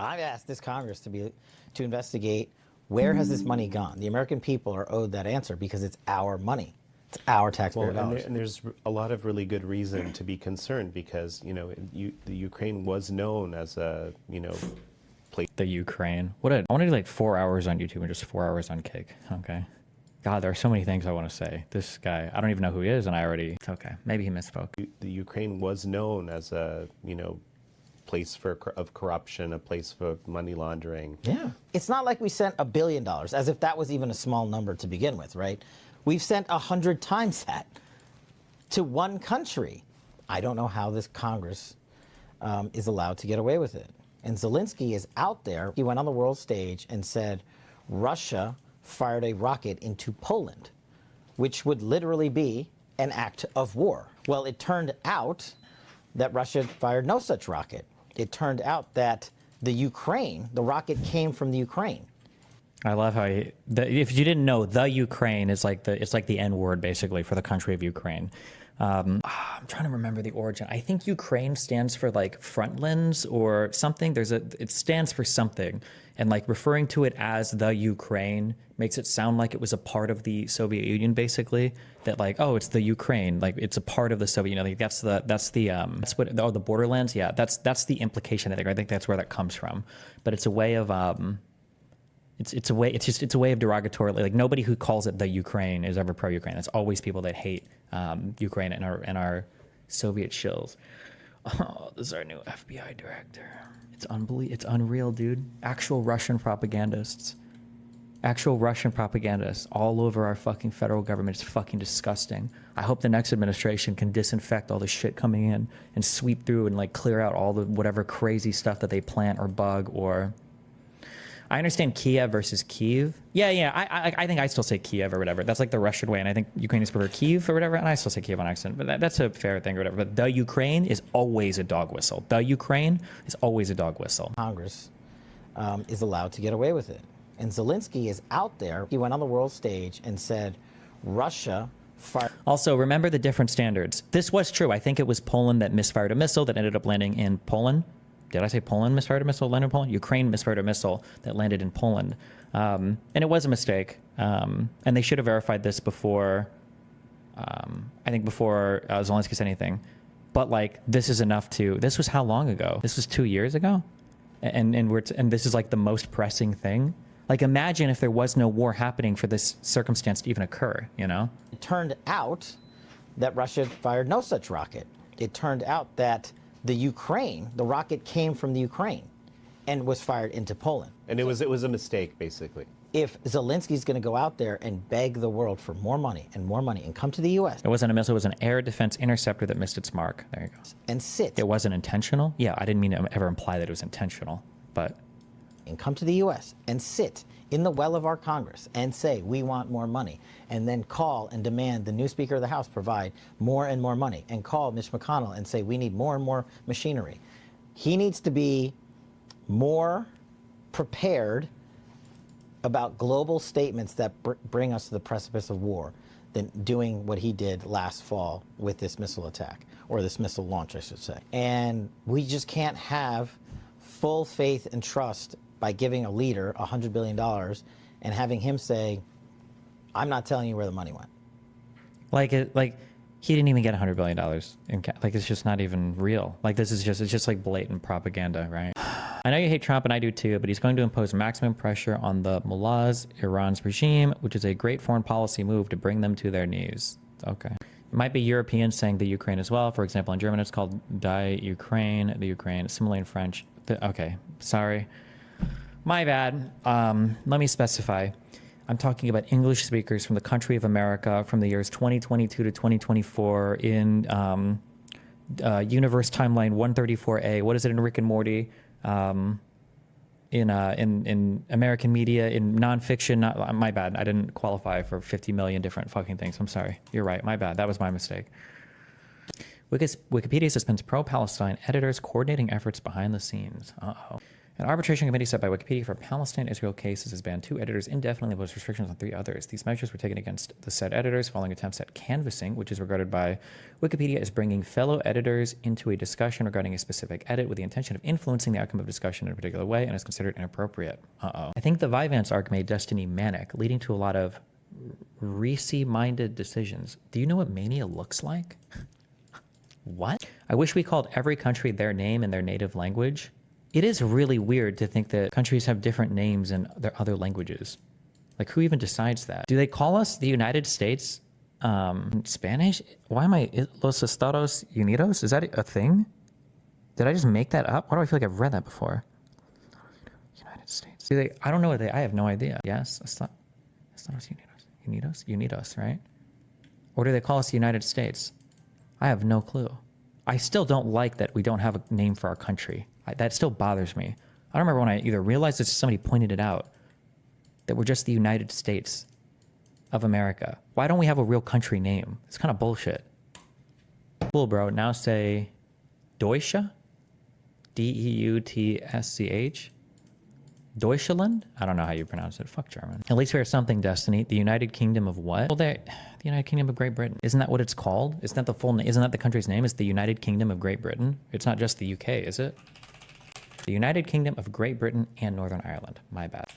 I've asked this Congress to investigate where has this money gone. The American people are owed that answer because it's our money. It's our taxpayer dollars. And there's a lot of really good reason to be concerned because, the Ukraine was known as a, place. The Ukraine. I want to do like 4 hours on YouTube and just 4 hours on Kick. Okay. God, there are so many things I want to say. This guy, I don't even know who he is, and it's okay. Maybe he misspoke. The Ukraine was known as a, place of corruption, a place for money laundering. Yeah. It's not like we sent $1 billion, as if that was even a small number to begin with, right? We've sent 100 times that to one country. I don't know how this Congress is allowed to get away with it. And Zelensky is out there. He went on the world stage and said Russia fired a rocket into Poland, which would literally be an act of war. Well, it turned out that Russia fired no such rocket. It turned out that the rocket came from the Ukraine. I love how if you didn't know, the Ukraine is like the N word basically for the country of Ukraine. I'm trying to remember the origin. I think Ukraine stands for like frontlands or something. It stands for something, and like referring to it as the Ukraine makes it sound like it was a part of the Soviet Union, basically. That like, oh, it's the Ukraine, like it's a part of the Soviet Union. Like that's the borderlands. Yeah, that's the implication. I think that's where that comes from. But it's a way of It's a way of derogatorily, like nobody who calls it the Ukraine is ever pro-Ukraine. It's always people that hate Ukraine and our Soviet shills. Oh, this is our new FBI director. It's unreal, dude. Actual Russian propagandists all over our fucking federal government. It's fucking disgusting. I hope the next administration can disinfect all the shit coming in and sweep through and like clear out all the whatever crazy stuff that they plant or bug or. I understand Kiev versus Kyiv. Yeah. I think I still say Kiev or whatever. That's like the Russian way, and I think Ukrainians prefer Kyiv or whatever, and I still say Kiev on accident. But that's a fair thing or whatever. But the Ukraine is always a dog whistle. The Ukraine is always a dog whistle. Congress is allowed to get away with it. And Zelensky is out there. He went on the world stage and said, Russia fired. Also, remember the different standards. This was true. I think it was Poland that misfired a missile that ended up landing in Poland. Did I say Poland misfired a missile landed in Poland? Ukraine misfired a missile that landed in Poland. And it was a mistake. And they should have verified this before, before Zelensky said anything. But like, this is enough this was how long ago? This was 2 years ago? And this is like the most pressing thing. Like, imagine if there was no war happening for this circumstance to even occur, you know? It turned out that Russia fired no such rocket. It turned out that the rocket came from the Ukraine and was fired into Poland. And it was a mistake, basically. If Zelensky's going to go out there and beg the world for more money and come to the U.S. It wasn't a missile, it was an air defense interceptor that missed its mark. There you go. And sit. It wasn't intentional? Yeah, I didn't mean to ever imply that it was intentional, but. And come to the U.S. and sit in the well of our Congress and say, we want more money, and then call and demand the new Speaker of the House provide more and more money, and call Mitch McConnell and say, we need more and more machinery. He needs to be more prepared about global statements that bring us to the precipice of war than doing what he did last fall with this missile attack, or this missile launch, I should say. And we just can't have full faith and trust by giving a leader $100 billion and having him say, I'm not telling you where the money went. Like he didn't even get $100 billion like, it's just not even real. Like, it's just like blatant propaganda, right? I know you hate Trump, and I do too, but he's going to impose maximum pressure on the mullahs, Iran's regime, which is a great foreign policy move to bring them to their knees. Okay. It might be Europeans saying the Ukraine as well. For example, in German, it's called Die Ukraine, the Ukraine. Similarly in French. Okay, sorry. My bad. Let me specify. I'm talking about English speakers from the country of America from the years 2022 to 2024 in Universe Timeline 134A. What is it in Rick and Morty? In American media, in nonfiction. My bad. I didn't qualify for 50 million different fucking things. I'm sorry. You're right. My bad. That was my mistake. Wikipedia suspends pro-Palestine editors coordinating efforts behind the scenes. Uh-oh. An arbitration committee set by Wikipedia for Palestine-Israel cases has banned 2 editors indefinitely, imposed restrictions on 3 others. These measures were taken against the said editors following attempts at canvassing, which is regarded by Wikipedia as bringing fellow editors into a discussion regarding a specific edit with the intention of influencing the outcome of discussion in a particular way and is considered inappropriate. I think the Vyvanse arc made Destiny manic, leading to a lot of Reese-minded decisions. Do you know what mania looks like? What? I wish we called every country their name in their native language. It is really weird to think that countries have different names in their other languages. Like, who even decides that? Do they call us the United States in Spanish? Why am I Los Estados Unidos? Is that a thing? Did I just make that up? Why do I feel like I've read that before? United States. Do they? I don't know what they. I have no idea. Yes, Estados Unidos. Unidos, right? Or do they call us the United States? I have no clue. I still don't like that we don't have a name for our country. That still bothers me. I don't remember when I either realized this or somebody pointed it out, that we're just the United States of America. Why don't we have a real country name? It's kind of bullshit. Cool, bro. Now say Deutsche? D-E-U-T-S-C-H? Deutschland? I don't know how you pronounce it. Fuck German. At least we are something, Destiny. The United Kingdom of what? Well, the United Kingdom of Great Britain. Isn't that what it's called? Isn't that the full name? Isn't that the country's name? It's the United Kingdom of Great Britain. It's not just the UK, is it? The United Kingdom of Great Britain and Northern Ireland. My bad.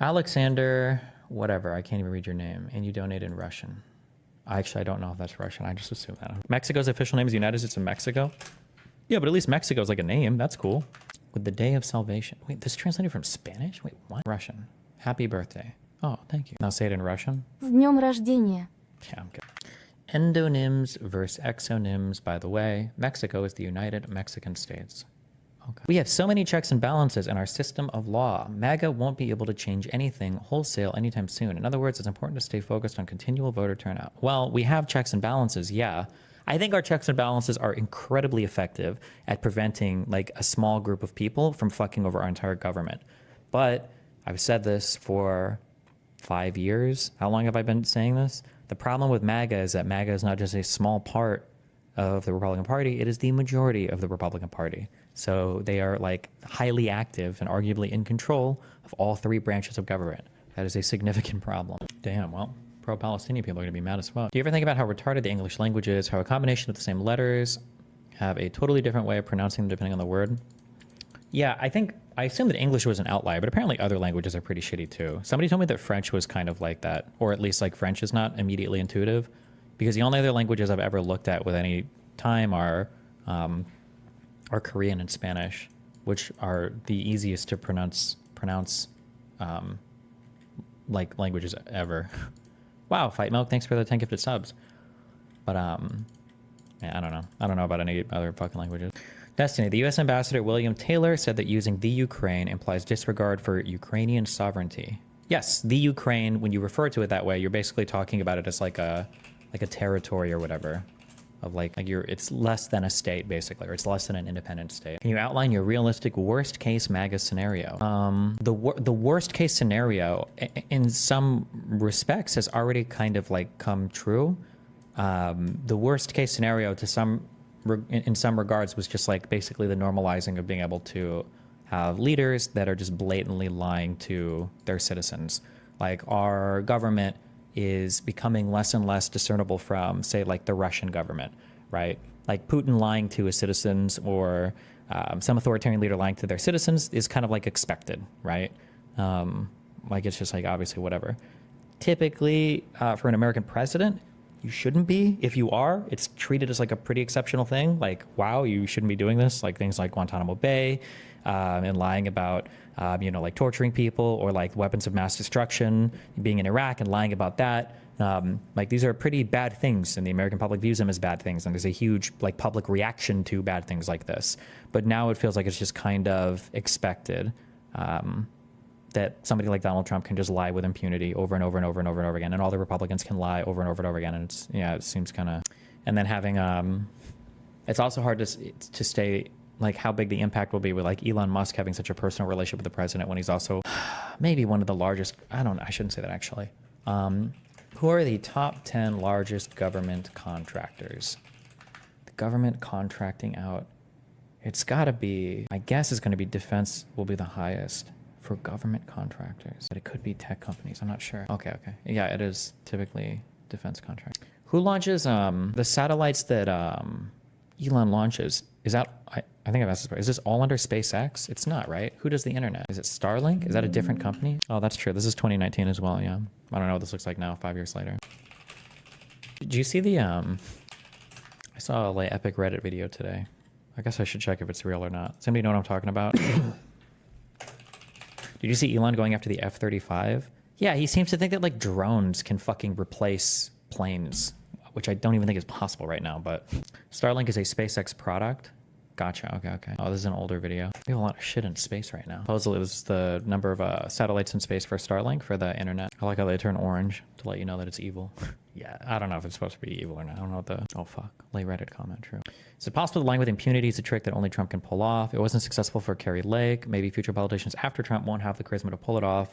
Alexander, whatever. I can't even read your name. And you donate in Russian. Actually, I don't know if that's Russian. I just assume that. Mexico's official name is United States of Mexico. Yeah, but at least Mexico's like a name. That's cool. With the Day of Salvation. Wait, this translated from Spanish? Wait, what? Russian. Happy birthday. Oh, thank you. Now say it in Russian. С днем рождения. Yeah, I'm good. Endonyms versus exonyms. By the way, Mexico is the United Mexican States. Okay. We have so many checks and balances in our system of law. MAGA won't be able to change anything wholesale anytime soon. In other words, it's important to stay focused on continual voter turnout. Well, we have checks and balances, yeah. I think our checks and balances are incredibly effective at preventing like a small group of people from fucking over our entire government. But I've said this for 5 years. How long have I been saying this? The problem with MAGA is that MAGA is not just a small part of the Republican Party, it is the majority of the Republican Party. So they are like highly active and arguably in control of all 3 branches of government. That is a significant problem. Damn, well, pro-Palestinian people are going to be mad as fuck. Do you ever think about how retarded the English language is, how a combination of the same letters have a totally different way of pronouncing them depending on the word? Yeah, I assume that English was an outlier, but apparently other languages are pretty shitty too. Somebody told me that French was kind of like that, or at least like French is not immediately intuitive, because the only other languages I've ever looked at with any time are Korean and Spanish, which are the easiest to pronounce like languages ever. Wow, Fight Milk, thanks for the 10 gifted subs. But yeah, I don't know. I don't know about any other fucking languages. Destiny, the U.S. Ambassador William Taylor said that using the Ukraine implies disregard for Ukrainian sovereignty. Yes, the Ukraine, when you refer to it that way, you're basically talking about it as like a territory or whatever. Of like it's less than a state basically, or it's less than an independent state. Can you outline your realistic worst case MAGA scenario? The worst case scenario in some respects has already kind of like come true. The worst case scenario in some regards was just like basically the normalizing of being able to have leaders that are just blatantly lying to their citizens. Like our government is becoming less and less discernible from, say, like the Russian government, right? Like Putin lying to his citizens or some authoritarian leader lying to their citizens is kind of like expected, right? Like it's just like obviously whatever. Typically, for an American president, you shouldn't be. If you are, it's treated as like a pretty exceptional thing. Like, wow, you shouldn't be doing this. Like things like Guantanamo Bay and lying about, like torturing people or like weapons of mass destruction, being in Iraq and lying about that. Like these are pretty bad things and the American public views them as bad things. And there's a huge like public reaction to bad things like this. But now it feels like it's just kind of expected that somebody like Donald Trump can just lie with impunity over and over and over and over and over again. And all the Republicans can lie over and over and over again. And it's, yeah, it seems kind of, and then having, it's also hard to stay like how big the impact will be with like Elon Musk having such a personal relationship with the president when he's also maybe one of the largest, I shouldn't say that actually. Who are the top 10 largest government contractors? The government contracting out It's got to be, I guess it's going to be defense will be the highest for government contractors, but it could be tech companies. I'm not sure. Okay. Yeah, it is typically defense contract. Who launches the satellites that Elon launches? Is that, I think I've asked this before. Is this all under SpaceX? It's not, right? Who does the internet? Is it Starlink? Is that a different company? Oh, that's true. This is 2019 as well, yeah. I don't know what this looks like now, 5 years later. Did you see the, I saw a like epic Reddit video today. I guess I should check if it's real or not. Does anybody know what I'm talking about? Did you see Elon going after the F-35? Yeah, he seems to think that like drones can fucking replace planes, which I don't even think is possible right now, but Starlink is a SpaceX product. Gotcha, okay. Oh, this is an older video. We have a lot of shit in space right now. Supposedly it was the number of satellites in space for Starlink for the internet. I like how they turn orange to let you know that it's evil. Yeah, I don't know if it's supposed to be evil or not. I don't know what the, oh fuck, late Reddit comment, true. Is it possible that lying with impunity is a trick that only Trump can pull off? It wasn't successful for Kerry Lake. Maybe future politicians after Trump won't have the charisma to pull it off.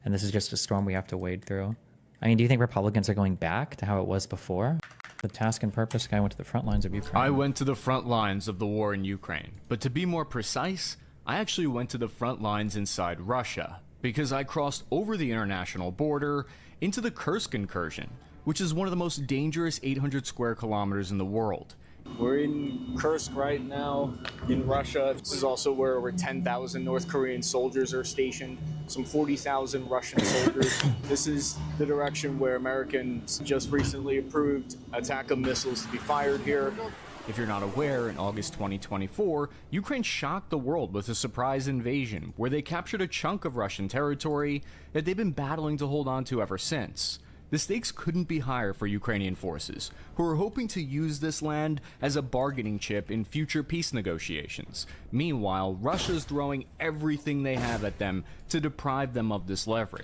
And this is just a storm we have to wade through. I mean, do you think Republicans are going back to how it was before? The task and purpose guy went to the front lines of Ukraine. I went to the front lines of the war in Ukraine. But to be more precise, I actually went to the front lines inside Russia, because I crossed over the international border into the Kursk incursion, which is one of the most dangerous 800 square kilometers in the world. We're in Kursk right now in Russia. This is also where over 10,000 North Korean soldiers are stationed, some 40,000 Russian soldiers. This is the direction where Americans just recently approved ATACMS missiles to be fired here. If you're not aware, in August 2024, Ukraine shocked the world with a surprise invasion where they captured a chunk of Russian territory that they've been battling to hold on to ever since. The stakes couldn't be higher for Ukrainian forces, who are hoping to use this land as a bargaining chip in future peace negotiations. Meanwhile, Russia's throwing everything they have at them to deprive them of this leverage.